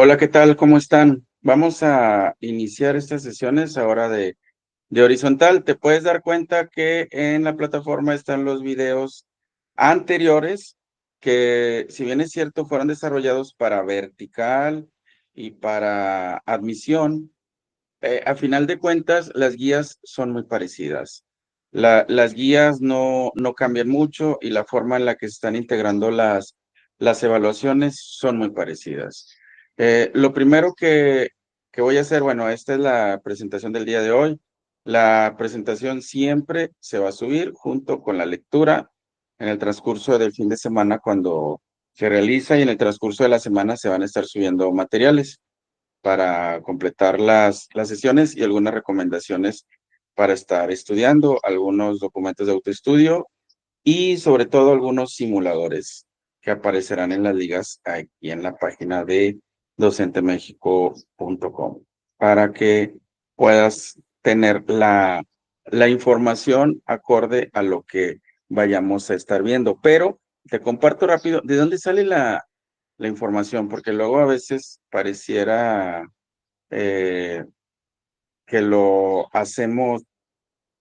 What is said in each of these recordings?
Hola, ¿qué tal? ¿Cómo están? Vamos a iniciar estas sesiones ahora de horizontal. Te puedes dar cuenta que en la plataforma están los videos anteriores que, si bien es cierto, fueron desarrollados para vertical y para admisión. A final de cuentas, las guías son muy parecidas. Las guías no cambian mucho y la forma en la que se están integrando las evaluaciones son muy parecidas. Lo primero que voy a hacer, bueno, esta es la presentación del día de hoy. La presentación siempre se va a subir junto con la lectura en el transcurso del fin de semana cuando se realiza, y en el transcurso de la semana se van a estar subiendo materiales para completar las sesiones y algunas recomendaciones para estar estudiando, algunos documentos de autoestudio y sobre todo algunos simuladores que aparecerán en las ligas aquí en la página de docentemexico.com para que puedas tener la información acorde a lo que vayamos a estar viendo. Pero te comparto rápido, ¿de dónde sale la información? Porque luego a veces pareciera eh, que lo hacemos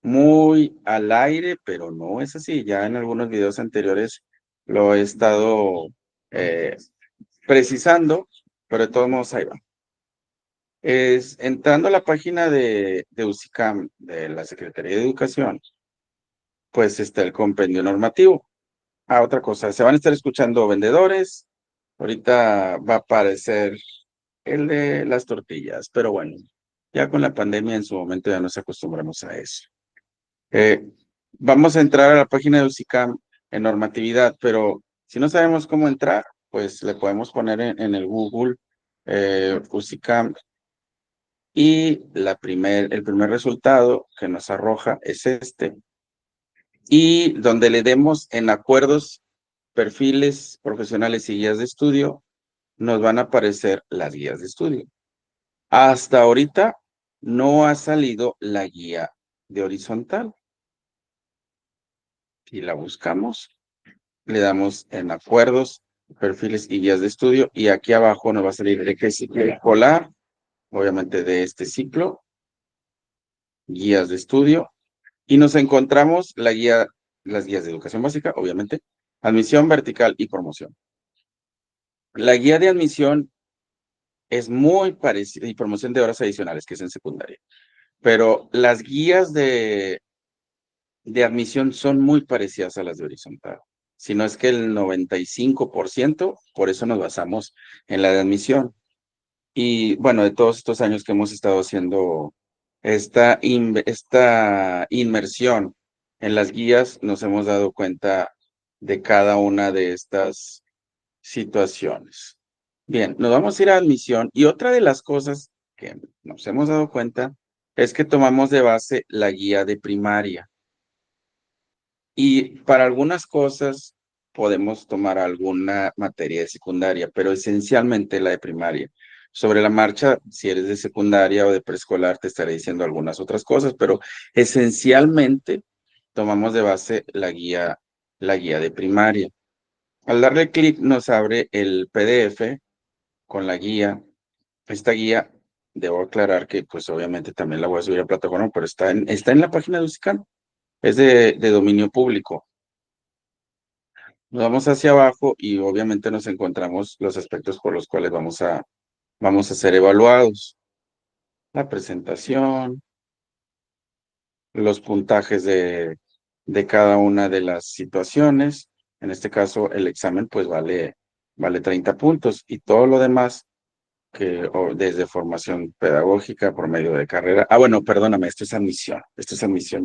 muy al aire, pero no es así. Ya en algunos videos anteriores lo he estado eh, precisando, pero de todos modos ahí va. Es entrando a la página de UCICAM, de la Secretaría de Educación, pues está el compendio normativo. Otra cosa, se van a estar escuchando vendedores. Ahorita va a aparecer el de las tortillas, pero bueno, ya con la pandemia en su momento ya nos acostumbramos a eso. Eh, Vamos a entrar a la página de UCICAM en normatividad, pero si no sabemos cómo entrar, pues le podemos poner en el Google UCICAM, y el primer resultado que nos arroja es este. Y donde le demos en acuerdos, perfiles profesionales y guías de estudio, nos van a aparecer las guías de estudio. Hasta ahorita no ha salido la guía de horizontal. Si la buscamos, le damos en acuerdos, perfiles y guías de estudio, y aquí abajo nos va a salir de qué ciclo escolar, obviamente de este ciclo, guías de estudio, y nos encontramos las guías de educación básica, obviamente, admisión vertical y promoción. La guía de admisión es muy parecida, y promoción de horas adicionales, que es en secundaria, pero las guías de admisión son muy parecidas a las de horizontal, si no es que el 95%, por eso nos basamos en la de admisión. Y bueno, de todos estos años que hemos estado haciendo esta inmersión en las guías, nos hemos dado cuenta de cada una de estas situaciones. Bien, nos vamos a ir a admisión, y otra de las cosas que nos hemos dado cuenta es que tomamos de base la guía de primaria. Y para algunas cosas podemos tomar alguna materia de secundaria, pero esencialmente la de primaria. Sobre la marcha, si eres de secundaria o de preescolar, te estaré diciendo algunas otras cosas, pero esencialmente tomamos de base la guía de primaria. Al darle clic nos abre el PDF con la guía. Esta guía, debo aclarar que pues obviamente también la voy a subir a plataforma, pero está en la página de UCICAM. Es de dominio público. Nos vamos hacia abajo y obviamente nos encontramos los aspectos por los cuales vamos a ser evaluados. La presentación, los puntajes de cada una de las situaciones. En este caso, el examen pues vale 30 puntos, y todo lo demás desde formación pedagógica por medio de carrera. Bueno, perdóname, esto es admisión,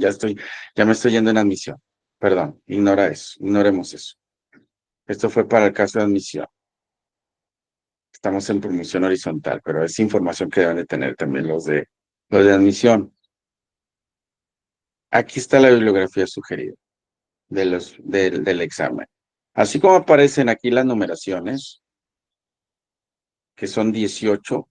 ya me estoy yendo en admisión. Perdón, ignora eso, ignoremos eso. Esto fue para el caso de admisión. Estamos en promoción horizontal, pero es información que deben de tener también los de admisión. Aquí está la bibliografía sugerida del examen. Así como aparecen aquí las numeraciones, que son 18,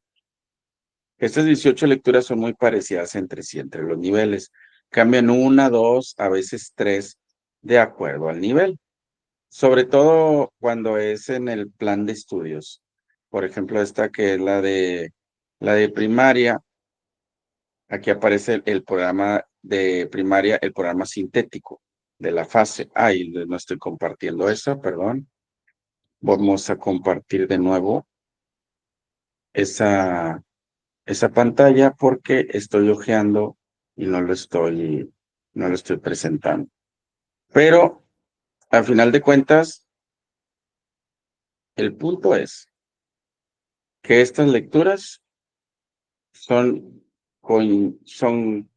estas 18 lecturas son muy parecidas entre sí, entre los niveles. Cambian una, dos, a veces tres, de acuerdo al nivel. Sobre todo cuando es en el plan de estudios. Por ejemplo, esta que es la de primaria. Aquí aparece el programa de primaria, el programa sintético de la fase. Ay, no estoy compartiendo eso, perdón. Vamos a compartir de nuevo esa, esa pantalla porque estoy hojeando y no lo estoy presentando. Pero al final de cuentas, el punto es que estas lecturas son, coinciden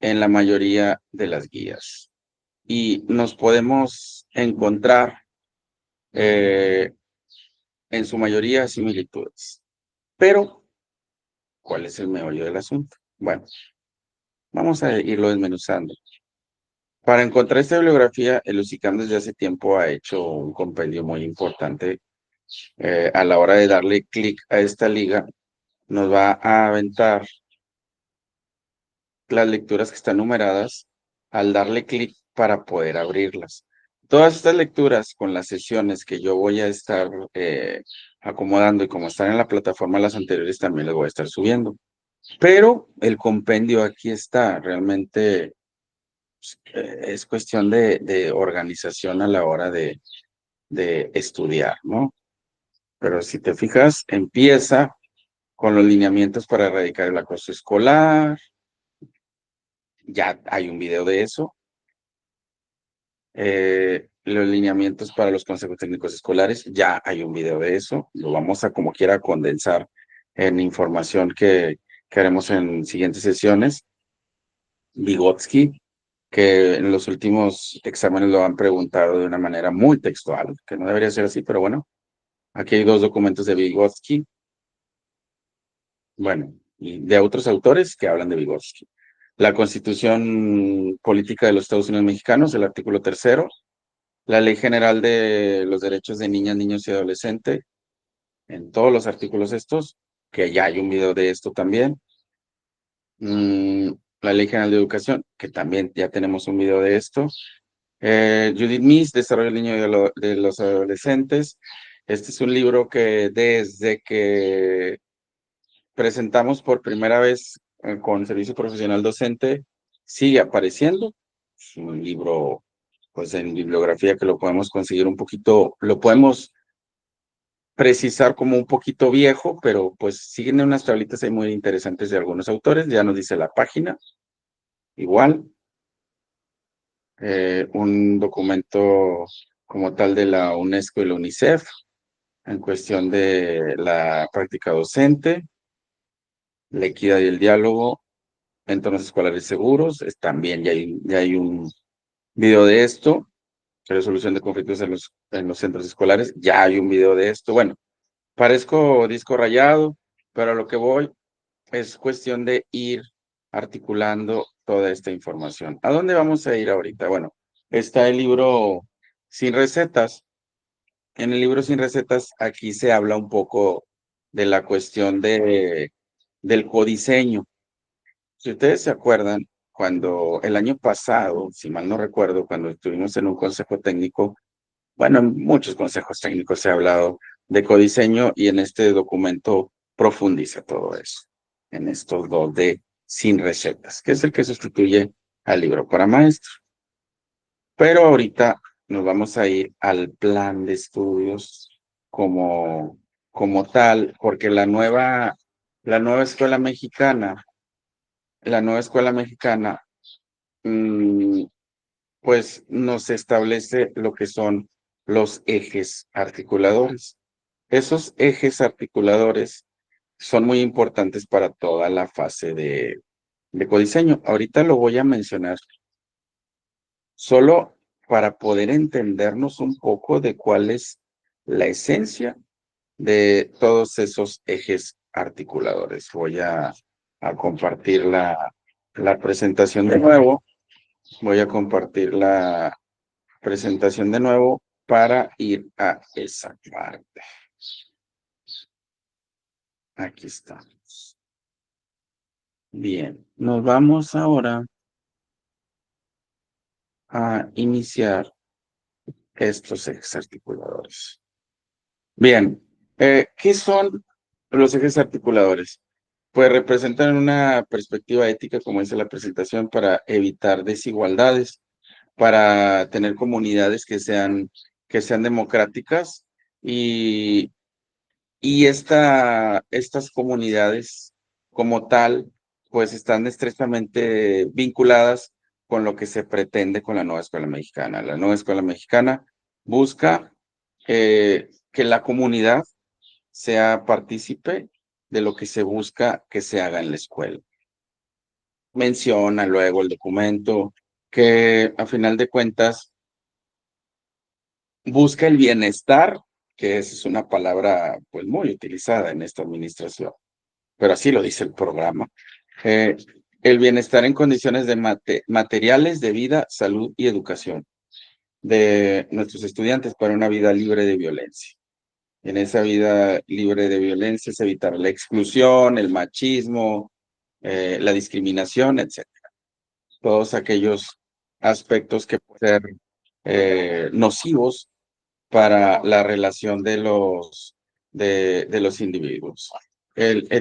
en la mayoría de las guías y nos podemos encontrar eh, en su mayoría similitudes. Pero, ¿cuál es el meollo del asunto? Bueno, vamos a irlo desmenuzando. Para encontrar esta bibliografía, el USICAM desde hace tiempo ha hecho un compendio muy importante. A la hora de darle clic a esta liga, nos va a aventar las lecturas que están numeradas al darle clic para poder abrirlas. Todas estas lecturas con las sesiones que yo voy a estar acomodando y como están en la plataforma las anteriores también las voy a estar subiendo. Pero el compendio aquí está, realmente es cuestión de organización a la hora de estudiar, ¿no? Pero si te fijas, empieza con los lineamientos para erradicar el acoso escolar, ya hay un video de eso. Los lineamientos para los consejos técnicos escolares, ya hay un video de eso, lo vamos a como quiera condensar en información que haremos en siguientes sesiones. Vygotsky, que en los últimos exámenes lo han preguntado de una manera muy textual, que no debería ser así, pero bueno, aquí hay dos documentos de Vygotsky, bueno, y de otros autores que hablan de Vygotsky. La Constitución Política de los Estados Unidos Mexicanos, el artículo 3º, la Ley General de los Derechos de Niñas, Niños y Adolescentes, en todos los artículos estos, que ya hay un video de esto también. La Ley General de Educación, que también ya tenemos un video de esto. Judith Mies, Desarrollo del Niño y de los Adolescentes. Este es un libro que desde que presentamos por primera vez con Servicio Profesional Docente, sigue apareciendo. Es un libro, pues en bibliografía que lo podemos conseguir un poquito, lo podemos precisar como un poquito viejo, pero pues siguen unas tablitas ahí muy interesantes de algunos autores, ya nos dice la página, igual, un documento como tal de la UNESCO y la UNICEF en cuestión de la práctica docente, la equidad y el diálogo, entornos escolares seguros, también ya hay un video de esto, resolución de conflictos en los centros escolares, ya hay un video de esto, bueno, parezco disco rayado, pero a lo que voy es cuestión de ir articulando toda esta información. ¿A dónde vamos a ir ahorita? Bueno, está el libro Sin Recetas. En el libro Sin Recetas, aquí se habla un poco de la cuestión del codiseño. Si ustedes se acuerdan, cuando el año pasado, si mal no recuerdo, cuando estuvimos en un consejo técnico, bueno, en muchos consejos técnicos se ha hablado de codiseño y en este documento profundiza todo eso, en estos dos de Sin Recetas, que es el que sustituye al libro para maestros. Pero ahorita nos vamos a ir al plan de estudios como, como tal, porque la nueva escuela mexicana, la nueva escuela mexicana, mm, pues nos establece lo que son los ejes articuladores. Esos ejes articuladores son muy importantes para toda la fase de codiseño. Ahorita lo voy a mencionar solo para poder entendernos un poco de cuál es la esencia de todos esos ejes articuladores. Voy a compartir la presentación de nuevo. Voy a compartir la presentación de nuevo para ir a esa parte. Aquí estamos. Bien, nos vamos ahora a iniciar estos ejes articuladores. Bien, ¿Qué son los ejes articuladores? Pues representan una perspectiva ética, como dice la presentación, para evitar desigualdades, para tener comunidades que sean democráticas y, estas comunidades como tal, pues están estrechamente vinculadas con lo que se pretende con la nueva escuela mexicana. La nueva escuela mexicana busca que la comunidad sea partícipe de lo que se busca que se haga en la escuela. Menciona luego el documento que a final de cuentas busca el bienestar, que esa es una palabra pues muy utilizada en esta administración, pero así lo dice el programa. Eh, el bienestar en condiciones de materiales de vida, salud y educación de nuestros estudiantes para una vida libre de violencia. En esa vida libre de violencia es evitar la exclusión, el machismo, la discriminación, etcétera. Todos aquellos aspectos que pueden ser nocivos para la relación de los individuos.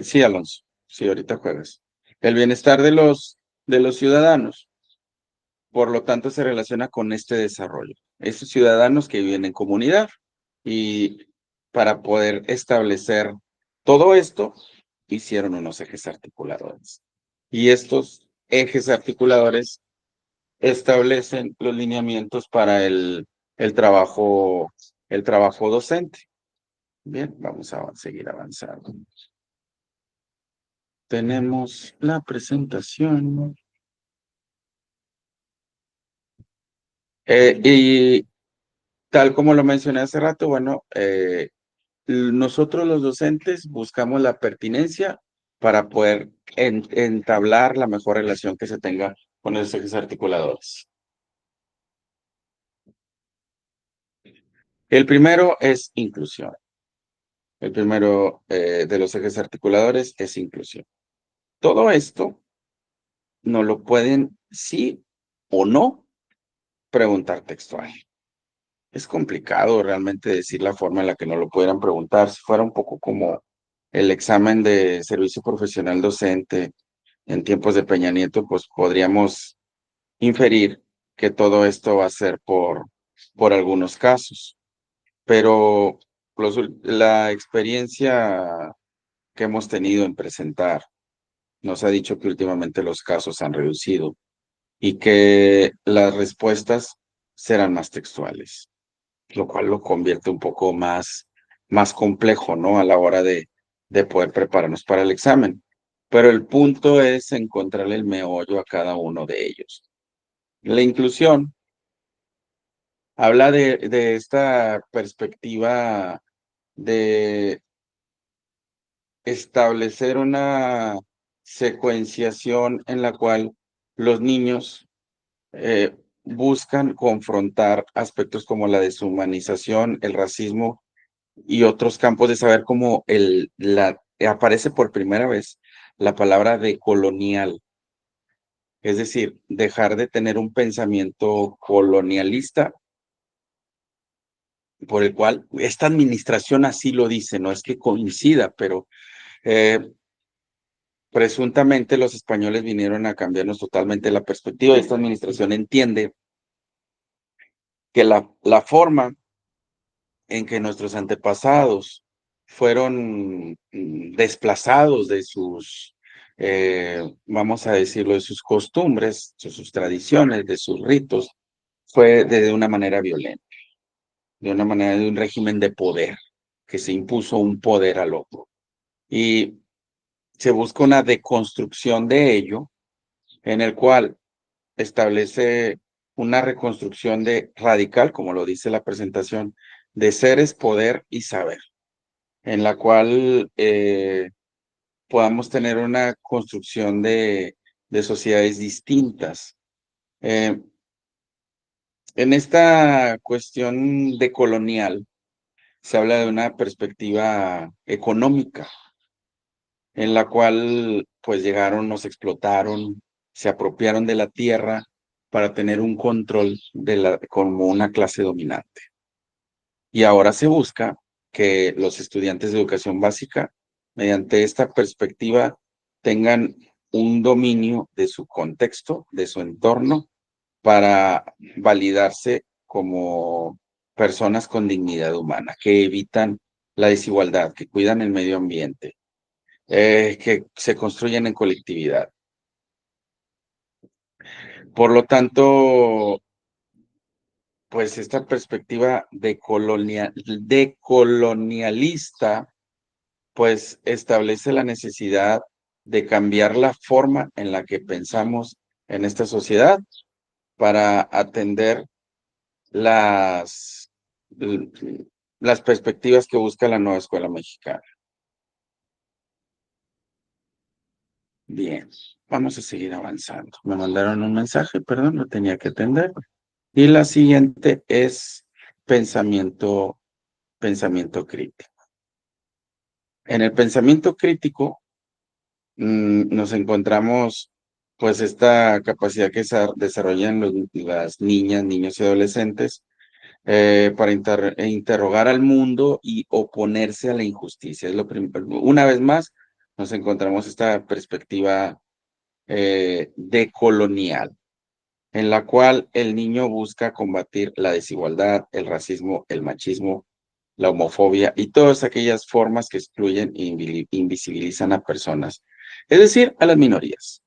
Sí, Alonso, sí, ahorita juegas. El bienestar de los ciudadanos, por lo tanto, se relaciona con este desarrollo. Esos ciudadanos que viven en comunidad y para poder establecer todo esto, hicieron unos ejes articuladores. Y estos ejes articuladores establecen los lineamientos para el trabajo docente. Bien, vamos a seguir avanzando. Tenemos la presentación. Y tal como lo mencioné hace rato, bueno, nosotros los docentes buscamos la pertinencia para poder entablar la mejor relación que se tenga con los ejes articuladores. El primero es inclusión. El primero de los ejes articuladores es inclusión. Todo esto no lo pueden sí o no preguntar textual. Es complicado realmente decir la forma en la que no lo pudieran preguntar. Si fuera un poco como el examen de servicio profesional docente en tiempos de Peña Nieto, pues podríamos inferir que todo esto va a ser por algunos casos. Pero la experiencia que hemos tenido en presentar nos ha dicho que últimamente los casos han reducido y que las respuestas serán más textuales, lo cual lo convierte un poco más complejo, ¿no? A la hora de poder prepararnos para el examen. Pero el punto es encontrarle el meollo a cada uno de ellos. La inclusión habla de esta perspectiva de establecer una secuenciación en la cual los niños buscan confrontar aspectos como la deshumanización, el racismo y otros campos de saber como aparece por primera vez la palabra decolonial, es decir, dejar de tener un pensamiento colonialista por el cual esta administración así lo dice, no es que coincida, pero eh, presuntamente los españoles vinieron a cambiarnos totalmente la perspectiva. Esta administración entiende que la forma en que nuestros antepasados fueron desplazados de sus, vamos a decirlo, de sus costumbres, de sus tradiciones, de sus ritos, fue de una manera violenta, de una manera de un régimen de poder, que se impuso un poder al otro. Y se busca una deconstrucción de ello, en el cual establece una reconstrucción de radical, como lo dice la presentación, de seres, poder y saber, en la cual podamos tener una construcción de sociedades distintas. Eh, en esta cuestión de colonial, se habla de una perspectiva económica, en la cual pues llegaron, nos explotaron, se apropiaron de la tierra para tener un control como una clase dominante. Y ahora se busca que los estudiantes de educación básica, mediante esta perspectiva, tengan un dominio de su contexto, de su entorno, para validarse como personas con dignidad humana, que evitan la desigualdad, que cuidan el medio ambiente, que se construyen en colectividad. Por lo tanto, pues esta perspectiva de colonialista, pues establece la necesidad de cambiar la forma en la que pensamos en esta sociedad para atender las, las perspectivas que busca la nueva escuela mexicana. Bien, vamos a seguir avanzando. Me mandaron un mensaje, perdón, lo tenía que atender. Y la siguiente es pensamiento crítico. En el pensamiento crítico nos encontramos pues esta capacidad que desarrollan las niñas, niños y adolescentes para interrogar al mundo y oponerse a la injusticia. Una vez más, nos encontramos esta perspectiva decolonial, en la cual el niño busca combatir la desigualdad, el racismo, el machismo, la homofobia y todas aquellas formas que excluyen e invisibilizan a personas, es decir, a las minorías.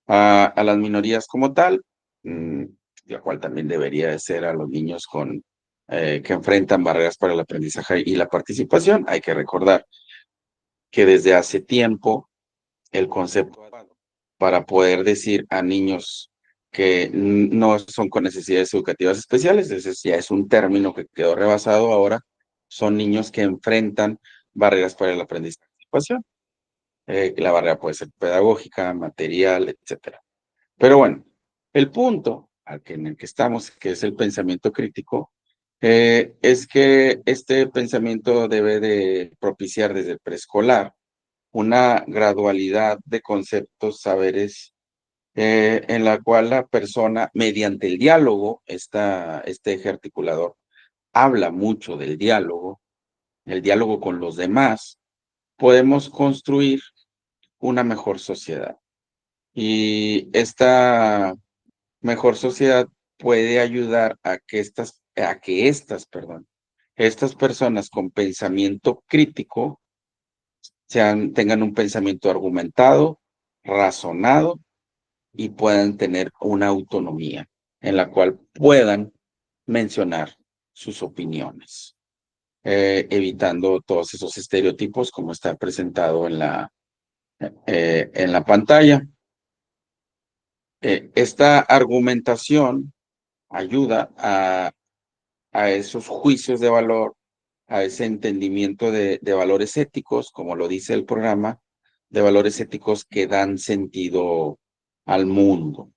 A las minorías como tal, la cual también debería de ser a los niños que enfrentan barreras para el aprendizaje y la participación. Hay que recordar que desde hace tiempo el concepto para poder decir a niños que no son con necesidades educativas especiales, ese ya es un término que quedó rebasado ahora, son niños que enfrentan barreras para el aprendizaje y participación. La barrera puede ser pedagógica, material, etcétera. Pero bueno, el punto en el que estamos, que es el pensamiento crítico, es que este pensamiento debe de propiciar desde el preescolar una gradualidad de conceptos, saberes, en la cual la persona, mediante el diálogo, este eje articulador, habla mucho del diálogo, el diálogo con los demás, podemos construir una mejor sociedad. Y esta mejor sociedad puede ayudar perdón, estas personas con pensamiento crítico tengan un pensamiento argumentado, razonado y puedan tener una autonomía en la cual puedan mencionar sus opiniones, evitando todos esos estereotipos como está presentado en la pantalla. Esta argumentación ayuda a esos juicios de valor, a ese entendimiento de valores éticos, como lo dice el programa, de valores éticos que dan sentido al mundo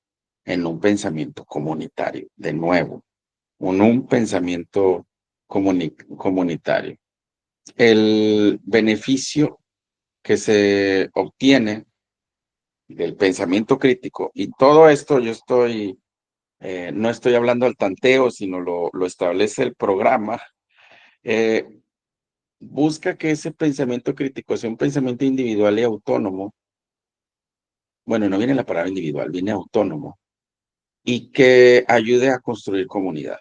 en un pensamiento comunitario, de nuevo, en un pensamiento comunitario. El beneficio que se obtiene del pensamiento crítico, y todo esto no estoy hablando al tanteo, sino lo establece el programa, eh, busca que ese pensamiento crítico sea un pensamiento individual y autónomo. Bueno, no viene la palabra individual, viene autónomo, y que ayude a construir comunidad,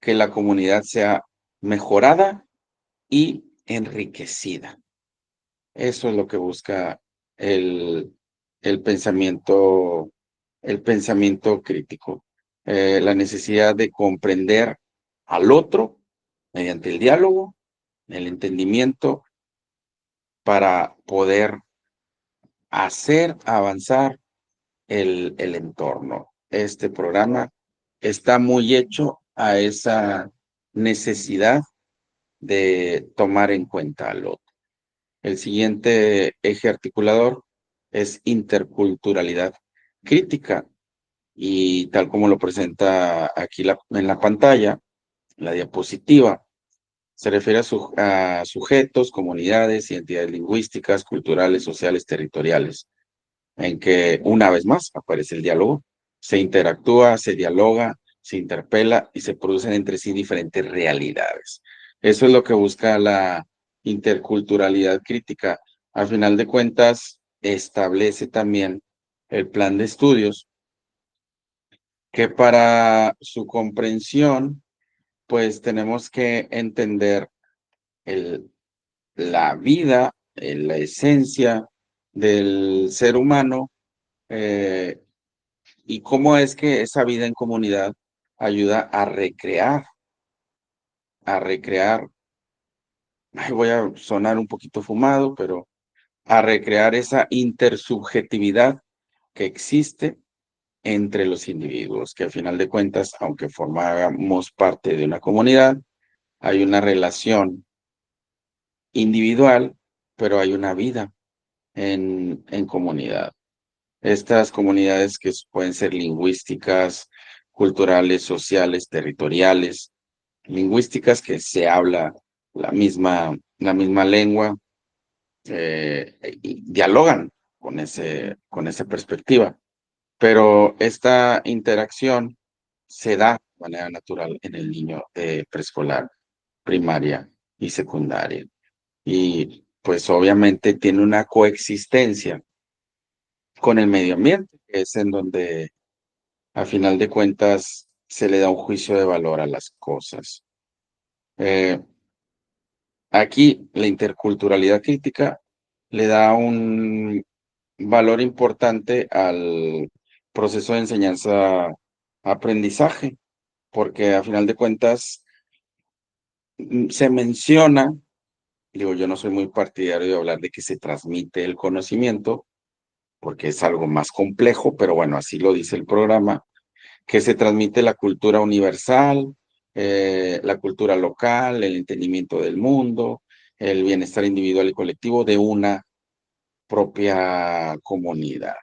que la comunidad sea mejorada y enriquecida. Eso es lo que busca el, el pensamiento, el pensamiento crítico. La necesidad de comprender al otro mediante el diálogo, el entendimiento, para poder hacer avanzar el entorno. Este programa está muy hecho a esa necesidad de tomar en cuenta al otro. El siguiente eje articulador es interculturalidad crítica, y tal como lo presenta aquí en la pantalla, la diapositiva, se refiere a sujetos, comunidades, identidades lingüísticas, culturales, sociales, territoriales, en que una vez más aparece el diálogo, se interactúa, se dialoga, se interpela y se producen entre sí diferentes realidades. Eso es lo que busca la interculturalidad crítica. Al final de cuentas, establece también el plan de estudios que para su comprensión, pues tenemos que entender el, la vida, la esencia del ser humano, eh, y cómo es que esa vida en comunidad ayuda a recrear, ay, voy a sonar un poquito fumado, pero a recrear esa intersubjetividad que existe entre los individuos, que al final de cuentas, aunque formamos parte de una comunidad, hay una relación individual, pero hay una vida en comunidad. Estas comunidades que pueden ser lingüísticas, culturales, sociales, territoriales, lingüísticas que se habla la misma lengua, y dialogan con esa perspectiva. Pero esta interacción se da de manera natural en el niño preescolar, primaria y secundaria. Y pues obviamente tiene una coexistencia con el medio ambiente, que es en donde a final de cuentas se le da un juicio de valor a las cosas. Eh, Aquí la interculturalidad crítica le da un valor importante al proceso de enseñanza-aprendizaje, porque a final de cuentas se menciona, digo, yo no soy muy partidario de hablar de que se transmite el conocimiento, porque es algo más complejo, pero bueno, así lo dice el programa, que se transmite la cultura universal, la cultura local, el entendimiento del mundo, el bienestar individual y colectivo de una propia comunidad.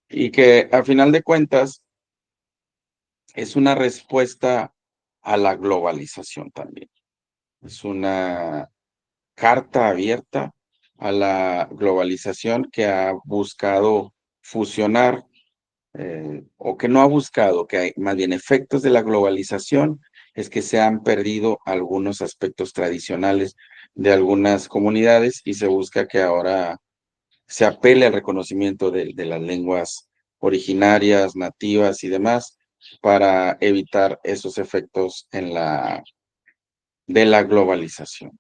Y que a final de cuentas es una respuesta a la globalización también. Es una carta abierta a la globalización que ha buscado fusionar, o que no ha buscado, que hay más bien efectos de la globalización, es que se han perdido algunos aspectos tradicionales de algunas comunidades y se busca que ahora se apele al reconocimiento de las lenguas originarias, nativas y demás, para evitar esos efectos de la globalización,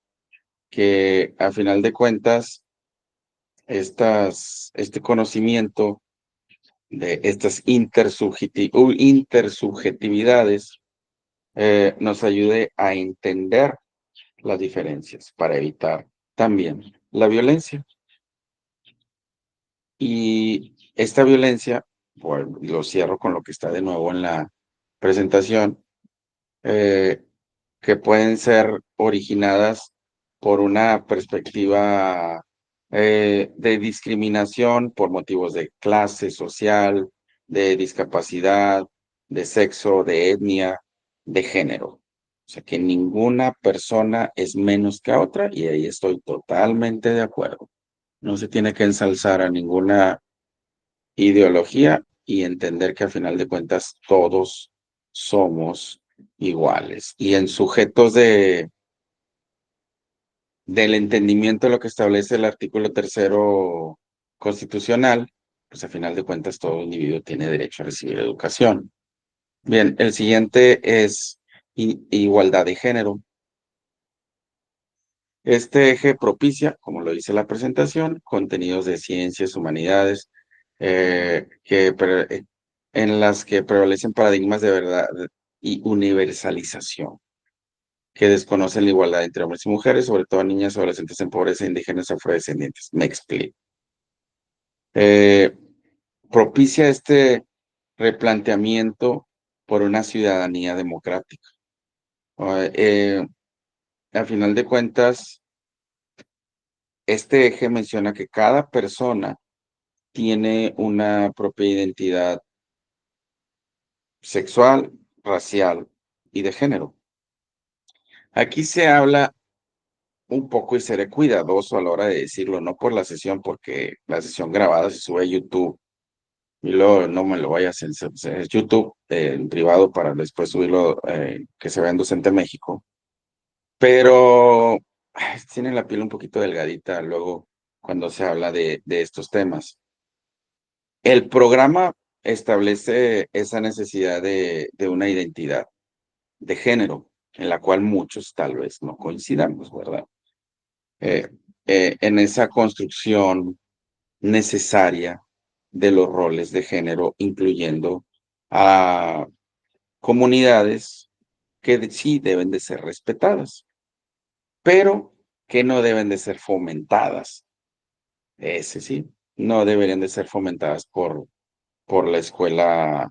que a final de cuentas, este conocimiento de estas intersubjetividades nos ayude a entender las diferencias para evitar también la violencia. Y esta violencia, pues, lo cierro con lo que está de nuevo en la presentación, eh, que pueden ser originadas por una perspectiva de discriminación por motivos de clase social, de discapacidad, de sexo, de etnia, de género. O sea, que ninguna persona es menos que otra y ahí estoy totalmente de acuerdo. No se tiene que ensalzar a ninguna ideología y entender que a final de cuentas todos somos iguales. Y en sujetos del entendimiento de lo que establece el artículo tercero constitucional, pues a final de cuentas todo individuo tiene derecho a recibir educación. Bien, el siguiente es igualdad de género. Este eje propicia, como lo dice la presentación, contenidos de ciencias, humanidades, en las que prevalecen paradigmas de verdad y universalización, que desconocen la igualdad entre hombres y mujeres, sobre todo niñas, adolescentes en pobreza, indígenas, afrodescendientes. Me explico. Eh, Propicia este replanteamiento por una ciudadanía democrática. Eh, a final de cuentas, este eje menciona que cada persona tiene una propia identidad sexual, racial y de género. Aquí se habla un poco y seré cuidadoso a la hora de decirlo, no por la sesión, porque la sesión grabada se sube a YouTube y luego no me lo vayas a censurar. Es YouTube en privado para después subirlo, que se vea en Docente México. Pero tiene la piel un poquito delgadita luego cuando se habla de estos temas. El programa establece esa necesidad de una identidad de género, en la cual muchos tal vez no coincidamos, ¿verdad? Eh, en esa construcción necesaria de los roles de género, incluyendo a comunidades que sí deben de ser respetadas, pero que no deben de ser fomentadas. Ese sí, no deberían de ser fomentadas por la escuela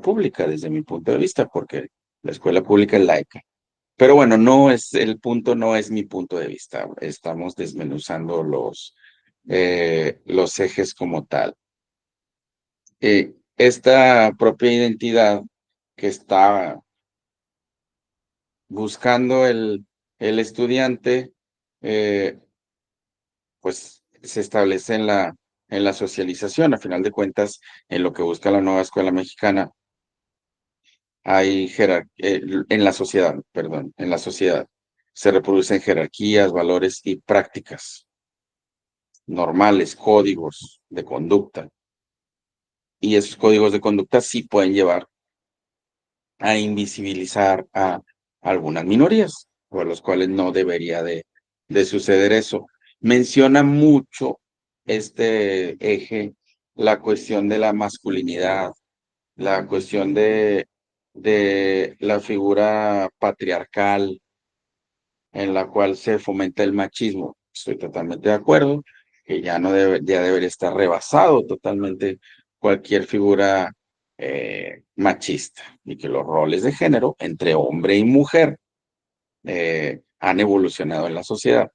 pública, desde mi punto de vista, porque la escuela pública es laica. Pero bueno, no es el punto, no es mi punto de vista. Estamos desmenuzando los ejes como tal. Esta propia identidad que está buscando el estudiante, eh, pues se establece en la socialización. A final de cuentas, en lo que busca la nueva escuela mexicana, hay en la sociedad, perdón, en la sociedad se reproducen jerarquías, valores y prácticas normales, códigos de conducta. Y esos códigos de conducta sí pueden llevar a invisibilizar a algunas minorías, por los cuales no debería de suceder eso. Menciona mucho este eje la cuestión de la masculinidad, la cuestión de la figura patriarcal en la cual se fomenta el machismo. Estoy totalmente de acuerdo, que ya no debe, ya debería estar rebasado totalmente cualquier figura machista y que los roles de género entre hombre y mujer han evolucionado en la sociedad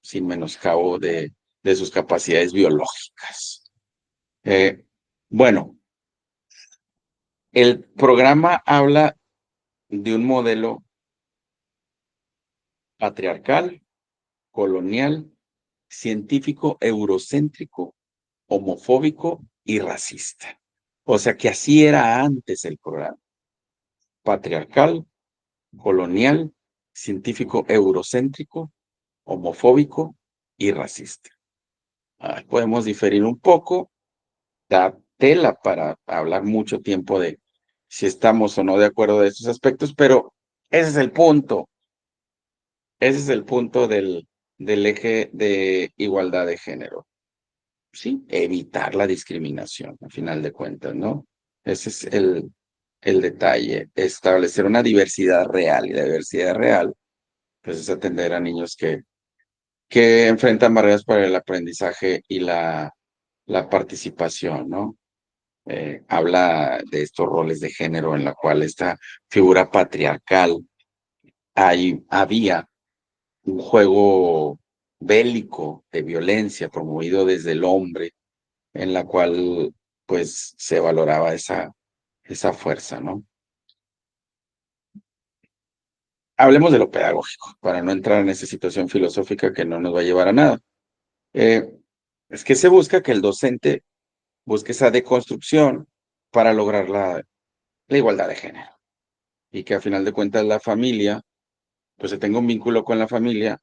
sin menoscabo de sus capacidades biológicas. Eh, bueno, el programa habla de un modelo patriarcal, colonial, científico, eurocéntrico, homofóbico y racista. O sea que así era antes el programa. Patriarcal, colonial, científico, eurocéntrico, homofóbico y racista. Podemos diferir un poco, da tela para hablar mucho tiempo de si estamos o no de acuerdo de estos aspectos, pero ese es el punto. Ese es el punto del eje de igualdad de género. Sí, evitar la discriminación, a final de cuentas, ¿no? Ese es el detalle, establecer una diversidad real, y la diversidad real, pues es atender a niños que enfrentan barreras para el aprendizaje y la participación, ¿no? Habla de estos roles de género en la cual esta figura patriarcal, había un juego bélico de violencia promovido desde el hombre en la cual pues se valoraba esa fuerza, ¿no? Hablemos de lo pedagógico, para no entrar en esa situación filosófica que no nos va a llevar a nada. Eh, es que se busca que el docente busque esa deconstrucción para lograr la igualdad de género y que a final de cuentas la familia, pues se tenga un vínculo con la familia,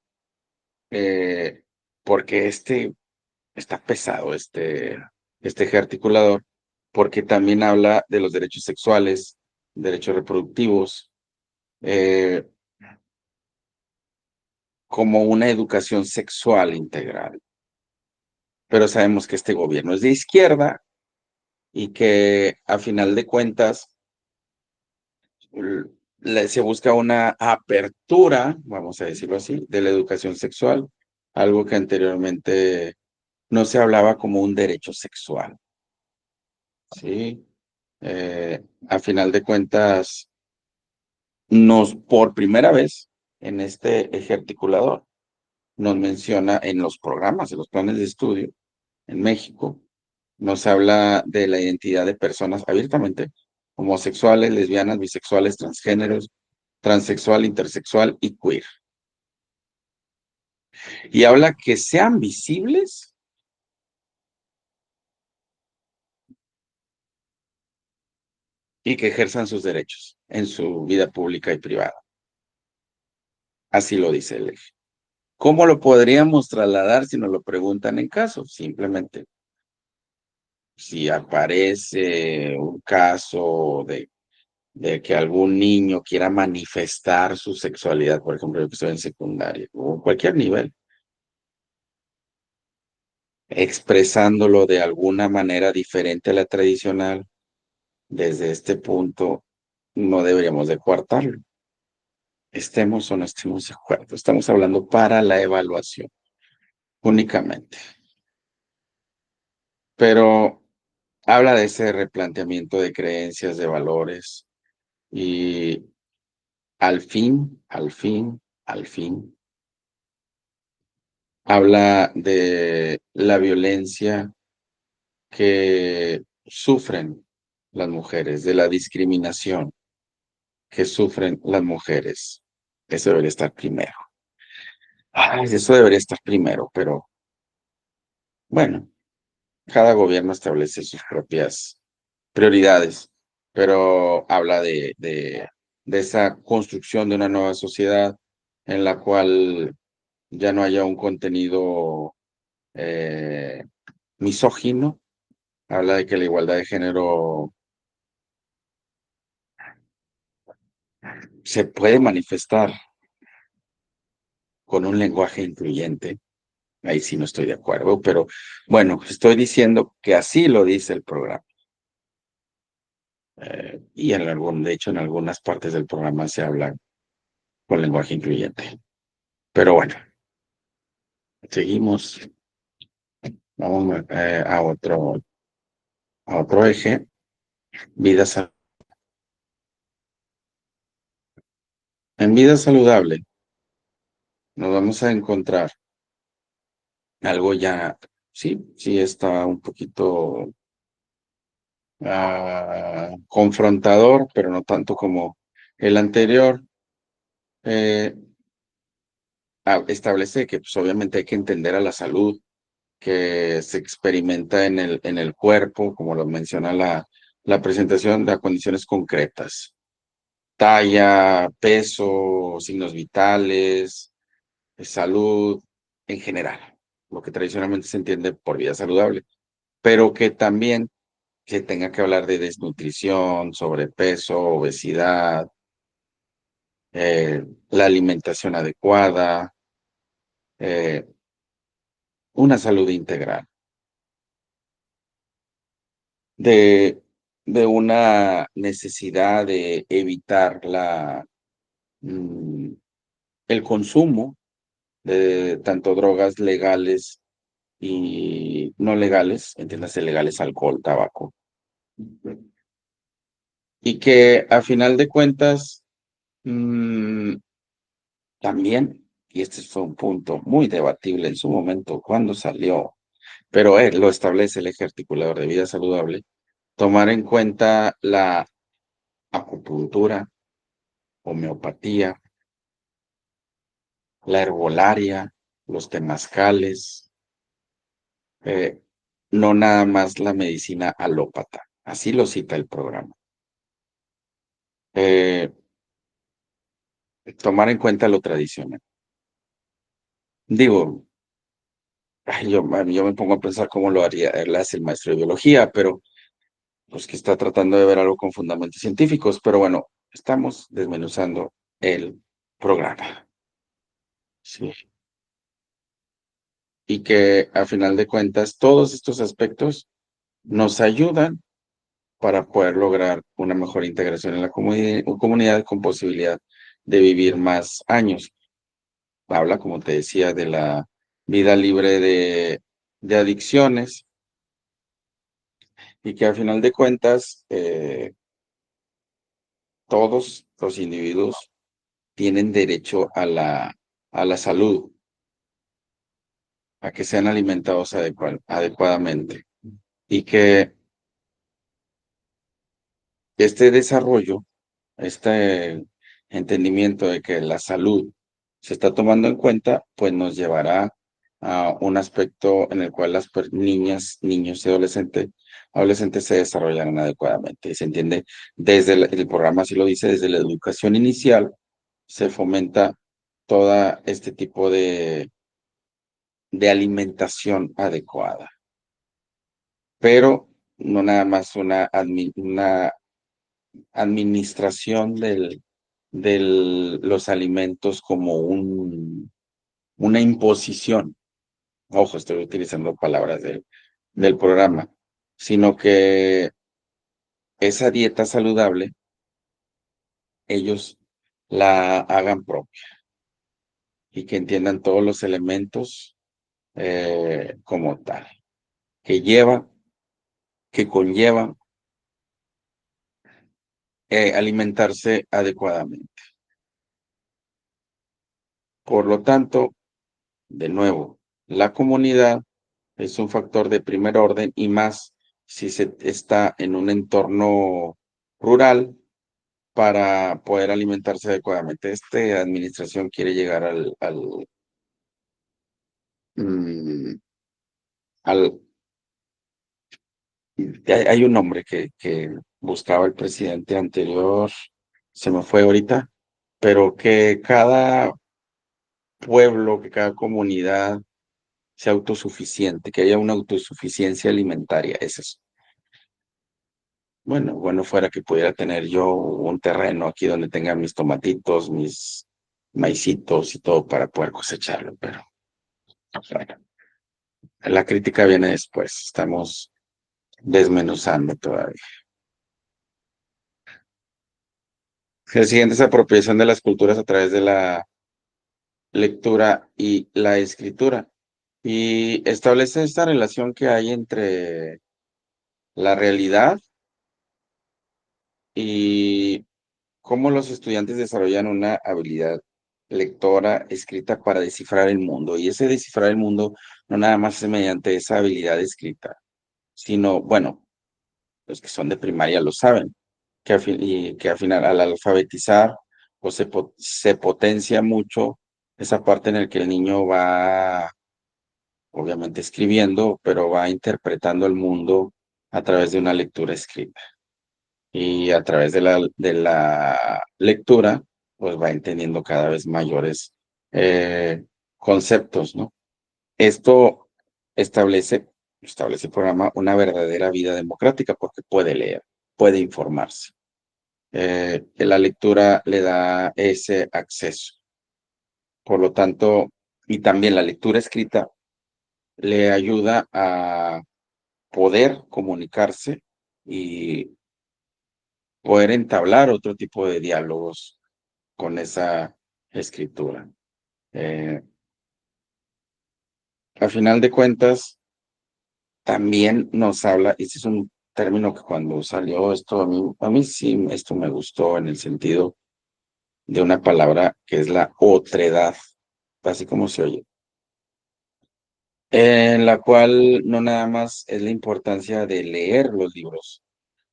eh, porque está pesado, este eje articulador, porque también habla de los derechos sexuales, derechos reproductivos, eh, como una educación sexual integral. Pero sabemos que este gobierno es de izquierda y que a final de cuentas se busca una apertura, vamos a decirlo así, de la educación sexual, algo que anteriormente no se hablaba como un derecho sexual, ¿sí? A final de cuentas, por primera vez en este eje articulador, nos menciona en los programas, en los planes de estudio en México, nos habla de la identidad de personas abiertamente, homosexuales, lesbianas, bisexuales, transgéneros, transexual, intersexual y queer. Y habla que sean visibles y que ejerzan sus derechos en su vida pública y privada. Así lo dice el eje. ¿Cómo lo podríamos trasladar si nos lo preguntan en caso? Simplemente, si aparece un caso de que algún niño quiera manifestar su sexualidad, por ejemplo, yo que estoy en secundaria o en cualquier nivel, expresándolo de alguna manera diferente a la tradicional, desde este punto no deberíamos de coartarlo. Estemos o no estemos de acuerdo. Estamos hablando para la evaluación únicamente. Pero habla de ese replanteamiento de creencias, de valores y al fin, habla de la violencia que sufren las mujeres, de la discriminación que sufren las mujeres. Eso debería estar primero. Ay, eso debería estar primero, pero bueno, cada gobierno establece sus propias prioridades, pero habla de esa construcción de una nueva sociedad en la cual ya no haya un contenido eh, misógino. Habla de que la igualdad de género se puede manifestar con un lenguaje incluyente. Ahí sí no estoy de acuerdo, pero bueno, estoy diciendo que así lo dice el programa. Y de hecho, en algunas partes del programa se habla con lenguaje incluyente. Pero bueno, seguimos. Vamos a otro eje, vida saludable. En vida saludable nos vamos a encontrar algo ya, sí, sí está un poquito confrontador, pero no tanto como el anterior. Eh, Establece que pues, obviamente hay que entender a la salud que se experimenta en el cuerpo, como lo menciona la presentación, de condiciones concretas. Talla, peso, signos vitales, salud en general, lo que tradicionalmente se entiende por vida saludable, pero que también se tenga que hablar de desnutrición, sobrepeso, obesidad, la alimentación adecuada, eh, una salud integral, de, de una necesidad de evitar mm, el consumo de tanto drogas legales y no legales, entiéndase legales, alcohol, tabaco, y que a final de cuentas mm, también, y este fue un punto muy debatible en su momento cuando salió, pero él lo establece el eje articulador de vida saludable, tomar en cuenta la acupuntura, homeopatía, la herbolaria, los temazcales, eh, no nada más la medicina alópata. Así lo cita el programa. Eh, Tomar en cuenta lo tradicional. Digo, ay, yo me pongo a pensar cómo lo haría, él hace el maestro de biología, pero pues que está tratando de ver algo con fundamentos científicos, pero bueno, estamos desmenuzando el programa. Sí. Y que a final de cuentas todos estos aspectos nos ayudan para poder lograr una mejor integración en la comunidad con posibilidad de vivir más años. Habla, como te decía, de la vida libre de adicciones y que al final de cuentas todos los individuos tienen derecho a la salud, a que sean alimentados adecuadamente y que este desarrollo, este entendimiento de que la salud se está tomando en cuenta, pues nos llevará un aspecto en el cual las niñas, niños y adolescentes se desarrollan adecuadamente. Y se entiende desde el programa, así lo dice, desde la educación inicial se fomenta toda este tipo de alimentación adecuada, pero no nada más una administración los alimentos como una imposición. Ojo, estoy utilizando palabras del programa, sino que esa dieta saludable, ellos la hagan propia y que entiendan todos los elementos como tal, que lleva, que conlleva alimentarse adecuadamente. Por lo tanto, de nuevo, la comunidad es un factor de primer orden y más si se está en un entorno rural para poder alimentarse adecuadamente. Esta administración quiere llegar mm, al hay un nombre que buscaba el presidente anterior, se me fue ahorita, pero que cada pueblo, que cada comunidad sea autosuficiente, que haya una autosuficiencia alimentaria. Eso es. Bueno fuera que pudiera tener yo un terreno aquí donde tenga mis tomatitos, mis maicitos y todo para poder cosecharlo, pero bueno, la crítica viene después, estamos desmenuzando todavía. El siguiente es apropiación de las culturas a través de la lectura y la escritura. Y establece esta relación que hay entre la realidad y cómo los estudiantes desarrollan una habilidad lectora escrita para descifrar el mundo. Y ese descifrar el mundo no nada más es mediante esa habilidad escrita, sino, bueno, los que son de primaria lo saben, y que al final al alfabetizar pues se potencia mucho esa parte en la que el niño va, obviamente escribiendo, pero va interpretando el mundo a través de una lectura escrita. Y a través de la lectura, pues va entendiendo cada vez mayores conceptos, ¿no? Esto establece el programa una verdadera vida democrática porque puede leer, puede informarse. La lectura le da ese acceso. Por lo tanto, y también la lectura escrita le ayuda a poder comunicarse y poder entablar otro tipo de diálogos con esa escritura. Eh, a final de cuentas, también nos habla, y este es un término que cuando salió esto, a mí sí, esto me gustó en el sentido de una palabra que es la otredad, así como se oye, en la cual no nada más es la importancia de leer los libros,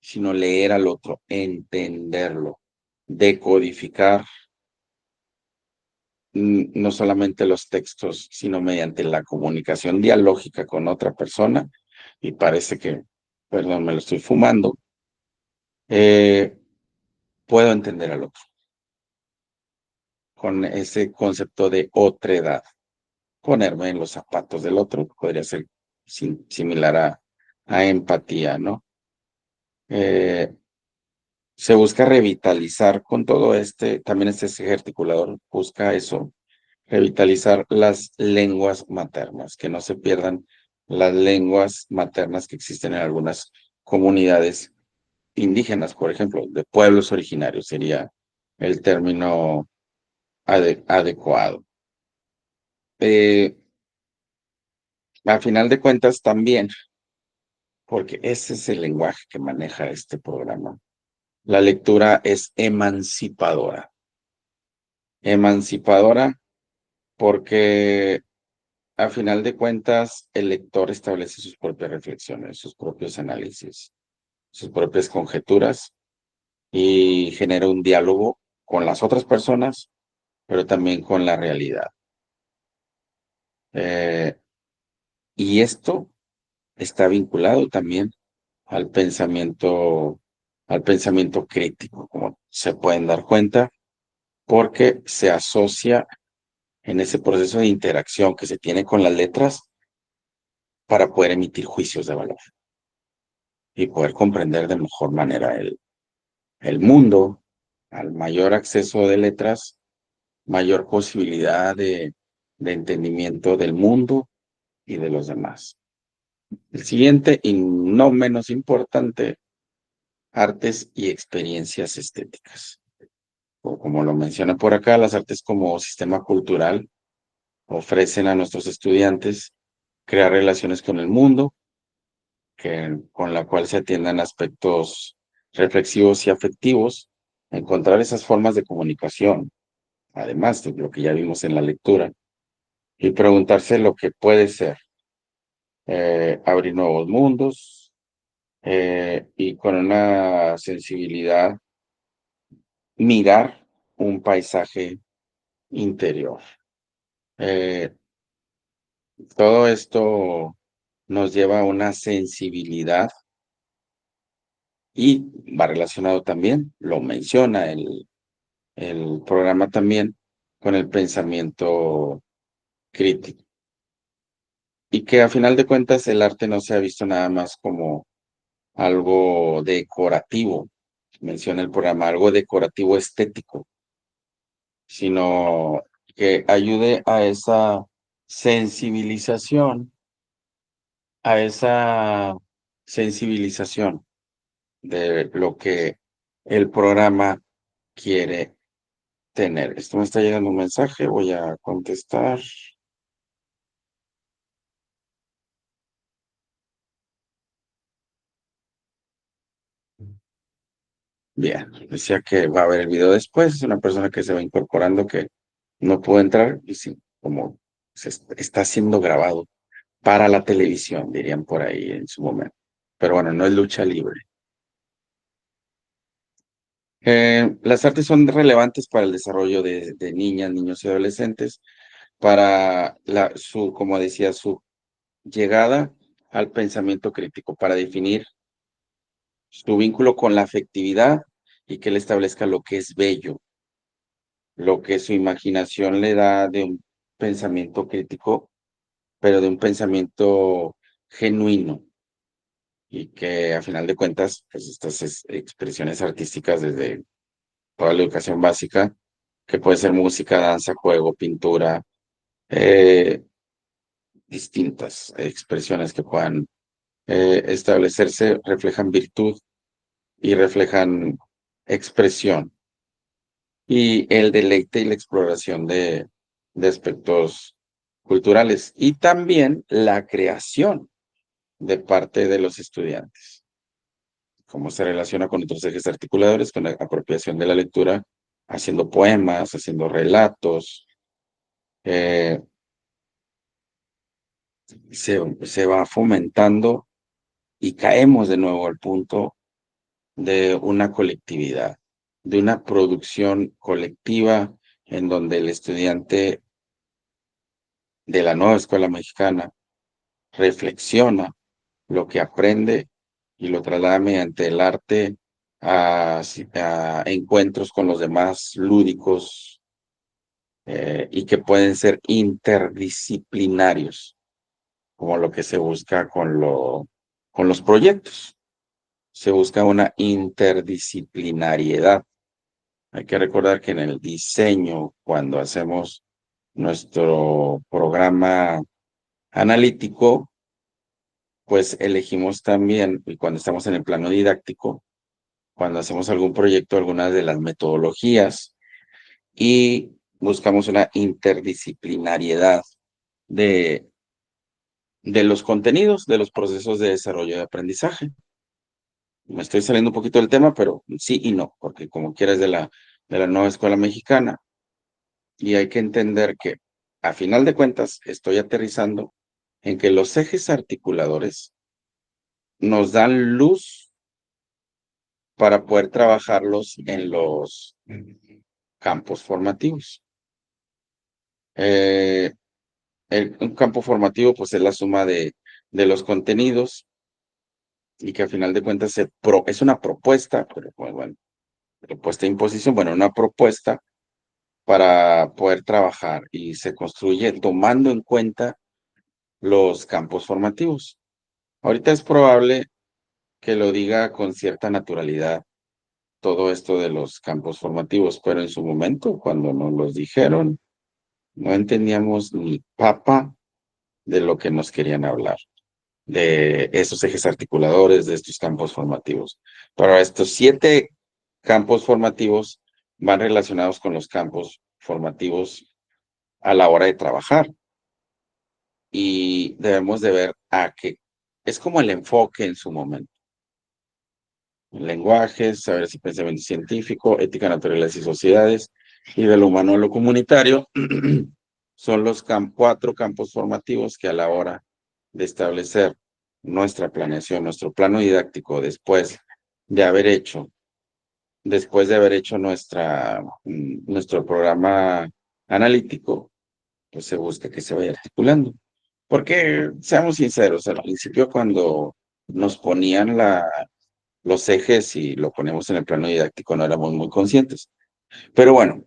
sino leer al otro, entenderlo, decodificar no solamente los textos, sino mediante la comunicación dialógica con otra persona, y parece que, perdón, me lo estoy fumando, eh, puedo entender al otro con ese concepto de otredad. Ponerme en los zapatos del otro podría ser similar a empatía, ¿no? Eh, Se busca revitalizar con todo también este eje articulador busca eso, revitalizar las lenguas maternas, que no se pierdan las lenguas maternas que existen en algunas comunidades indígenas, por ejemplo, de pueblos originarios sería el término adecuado. A final de cuentas también, porque ese es el lenguaje que maneja este programa, la lectura es emancipadora. Emancipadora porque a final de cuentas el lector establece sus propias reflexiones, sus propios análisis, sus propias conjeturas y genera un diálogo con las otras personas, pero también con la realidad. Eh, y esto está vinculado también al pensamiento crítico, como se pueden dar cuenta, porque se asocia en ese proceso de interacción que se tiene con las letras para poder emitir juicios de valor y poder comprender de mejor manera el mundo. Al mayor acceso de letras, mayor posibilidad de entendimiento del mundo y de los demás. El siguiente, y no menos importante, artes y experiencias estéticas. O como lo menciona por acá, las artes como sistema cultural ofrecen a nuestros estudiantes crear relaciones con el mundo, con la cual se atiendan aspectos reflexivos y afectivos, encontrar esas formas de comunicación, además de lo que ya vimos en la lectura, y preguntarse lo que puede ser, abrir nuevos mundos, y con una sensibilidad, mirar un paisaje interior. Eh, Todo esto nos lleva a una sensibilidad y va relacionado también, lo menciona el programa también, con el pensamiento crítico. Y que a final de cuentas el arte no se ha visto nada más como algo decorativo, menciona el programa, algo decorativo estético, sino que ayude a esa sensibilización, a esa sensibilización de lo que el programa quiere tener. Esto me está llegando un mensaje, voy a contestar. Bien, decía que va a ver el video después, es una persona que se va incorporando que no pudo entrar y sí, como está siendo grabado para la televisión, dirían por ahí en su momento. Pero bueno, no es lucha libre. Las artes son relevantes para el desarrollo de niñas, niños y adolescentes, para como decía, su llegada al pensamiento crítico, para definir su vínculo con la afectividad y que él establezca lo que es bello, lo que su imaginación le da de un pensamiento crítico, pero de un pensamiento genuino y que a final de cuentas, pues estas expresiones artísticas desde toda la educación básica, que puede ser música, danza, juego, pintura, eh, distintas expresiones que puedan establecerse, reflejan virtud y reflejan expresión y el deleite y la exploración de aspectos culturales y también la creación de parte de los estudiantes. Cómo se relaciona con otros ejes articuladores, con la apropiación de la lectura, haciendo poemas, haciendo relatos, eh, se va fomentando y caemos de nuevo al punto de una colectividad, de una producción colectiva en donde el estudiante de la nueva escuela mexicana reflexiona lo que aprende y lo traslada mediante el arte a encuentros con los demás lúdicos, y que pueden ser interdisciplinarios, como lo que se busca con los proyectos. Se busca una interdisciplinariedad. Hay que recordar que en el diseño, cuando hacemos nuestro programa analítico, pues elegimos también, y cuando estamos en el plano didáctico, cuando hacemos algún proyecto, algunas de las metodologías y buscamos una interdisciplinariedad de, de los contenidos, de los procesos de desarrollo de aprendizaje. Me estoy saliendo un poquito del tema, pero sí y no, porque como quieras de la nueva escuela mexicana, y hay que entender que a final de cuentas estoy aterrizando en que los ejes articuladores nos dan luz para poder trabajarlos en los campos formativos. Eh, Un campo formativo, pues, es la suma de los contenidos y que, a final de cuentas, es una propuesta, pero, pues, bueno, propuesta de imposición, bueno, una propuesta para poder trabajar y se construye tomando en cuenta los campos formativos. Ahorita es probable que lo diga con cierta naturalidad todo esto de los campos formativos, pero en su momento, cuando nos los dijeron, no entendíamos ni papa de lo que nos querían hablar, de esos ejes articuladores, de estos campos formativos. Pero estos 7 campos formativos van relacionados con los campos formativos a la hora de trabajar y debemos de ver a qué es como el enfoque en su momento. Lenguajes, saberes y pensamiento científico, ética, naturaleza y sociedades, y de lo humano a lo comunitario, son los 4 campos formativos que a la hora de establecer nuestra planeación, nuestro plano didáctico, después de haber hecho nuestro programa analítico, pues se busca que se vaya articulando. Porque, seamos sinceros, al principio cuando nos ponían los ejes y lo ponemos en el plano didáctico no éramos muy conscientes. Pero bueno,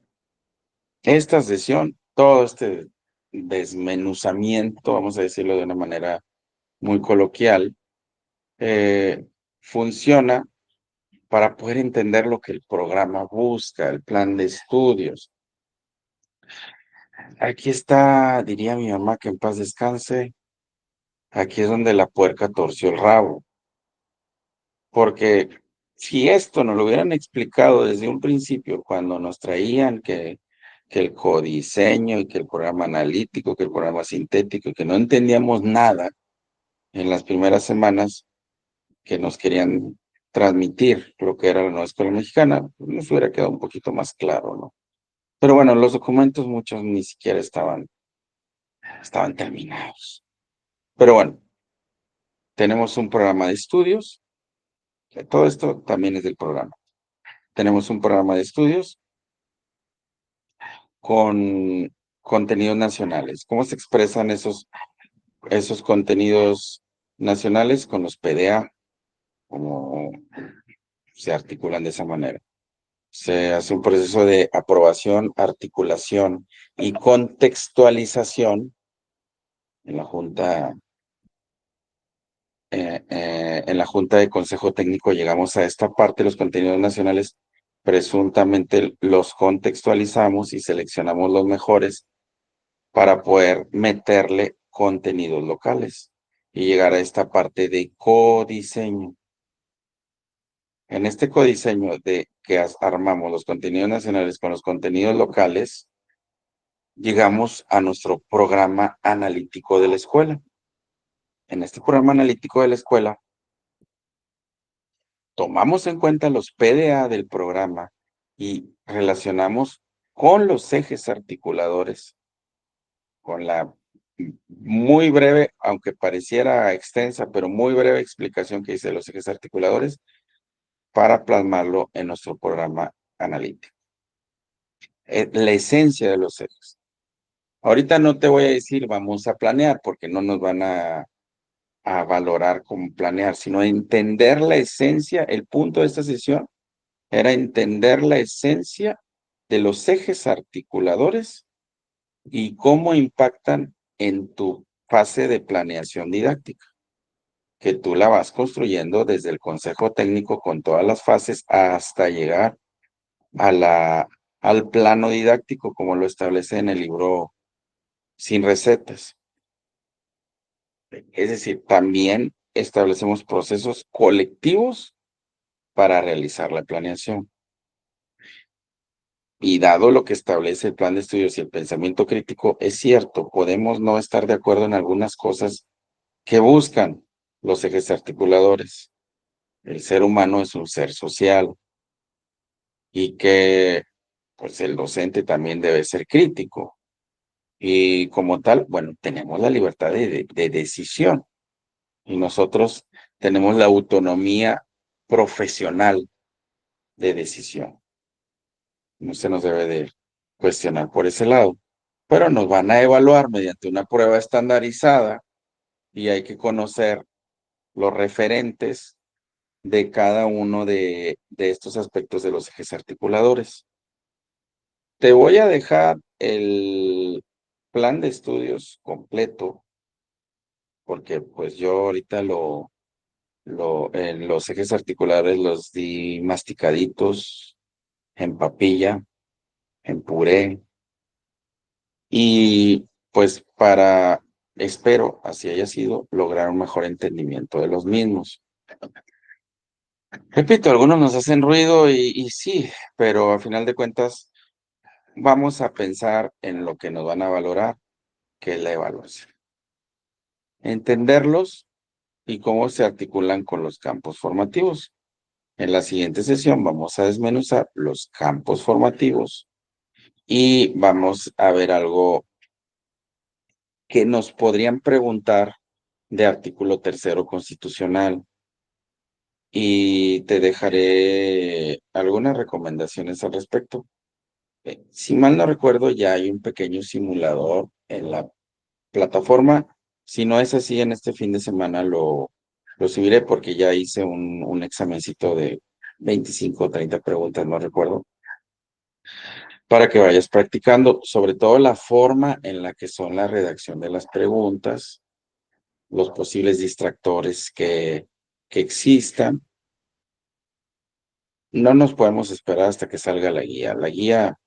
esta sesión, todo este desmenuzamiento, vamos a decirlo de una manera muy coloquial, eh, funciona para poder entender lo que el programa busca, el plan de estudios. Aquí está, diría mi mamá, que en paz descanse, aquí es donde la puerca torció el rabo, porque si esto nos lo hubieran explicado desde un principio, cuando nos traían que el codiseño y que el programa analítico, que el programa sintético, y que no entendíamos nada en las primeras semanas que nos querían transmitir lo que era la nueva escuela mexicana, pues nos hubiera quedado un poquito más claro, ¿no? Pero bueno, los documentos muchos ni siquiera estaban terminados. Pero bueno, tenemos un programa de estudios, que todo esto también es del programa. Tenemos un programa de estudios con contenidos nacionales. ¿Cómo se expresan esos contenidos nacionales? Con los PDA, como se articulan de esa manera. Se hace un proceso de aprobación, articulación y contextualización en la Junta. En la Junta de Consejo Técnico llegamos a esta parte, los contenidos nacionales, presuntamente los contextualizamos y seleccionamos los mejores para poder meterle contenidos locales y llegar a esta parte de codiseño. En este codiseño de que armamos los contenidos nacionales con los contenidos locales, llegamos a nuestro programa analítico de la escuela. En este programa analítico de la escuela, tomamos en cuenta los PDA del programa y relacionamos con los ejes articuladores, con la muy breve, aunque pareciera extensa, pero muy breve explicación que hice de los ejes articuladores para plasmarlo en nuestro programa analítico. La esencia de los ejes. Ahorita no te voy a decir vamos a planear porque no nos van a valorar como planear, sino entender la esencia. El punto de esta sesión era entender la esencia de los ejes articuladores y cómo impactan en tu fase de planeación didáctica, que tú la vas construyendo desde el consejo técnico con todas las fases hasta llegar al plano didáctico, como lo establece en el libro Sin Recetas. Es decir, también establecemos procesos colectivos para realizar la planeación. Y dado lo que establece el plan de estudios y el pensamiento crítico, es cierto, podemos no estar de acuerdo en algunas cosas que buscan los ejes articuladores. El ser humano es un ser social y que pues el docente también debe ser crítico. Y como tal, bueno, tenemos la libertad de decisión y nosotros tenemos la autonomía profesional de decisión. No se nos debe de cuestionar por ese lado. pero nos van a evaluar mediante una prueba estandarizada y hay que conocer los referentes de cada uno de estos aspectos de los ejes articuladores. Te voy a dejar el plan de estudios completo, porque pues yo ahorita en los ejes articulares los di masticaditos, en papilla, en puré, y pues espero, así haya sido, lograr un mejor entendimiento de los mismos. Repito, algunos nos hacen ruido y sí, pero a final de cuentas vamos a pensar en lo que nos van a valorar, que es la evaluación. Entenderlos y cómo se articulan con los campos formativos. En la siguiente sesión vamos a desmenuzar los campos formativos y vamos a ver algo que nos podrían preguntar de artículo tercero constitucional. Y te dejaré algunas recomendaciones al respecto. Si mal no recuerdo, ya hay un pequeño simulador en la plataforma. Si no es así, en este fin de semana lo subiré porque ya hice un examencito de 25 o 30 preguntas, no recuerdo, para que vayas practicando, sobre todo la forma en la que son la redacción de las preguntas, los posibles distractores que existan. No nos podemos esperar hasta que salga la guía. La guía,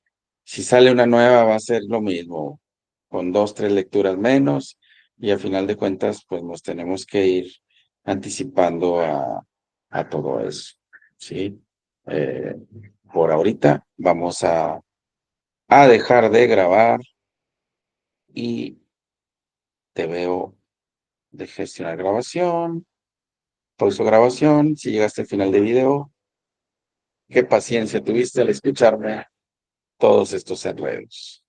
si sale una nueva, va a ser lo mismo, con dos, tres lecturas menos, y a final de cuentas, pues nos tenemos que ir anticipando a todo eso, ¿sí? Eh, por ahorita vamos a dejar de grabar y te veo de gestionar grabación, pausa grabación. Si llegaste al final del video, qué paciencia tuviste al escucharme todos estos enredos.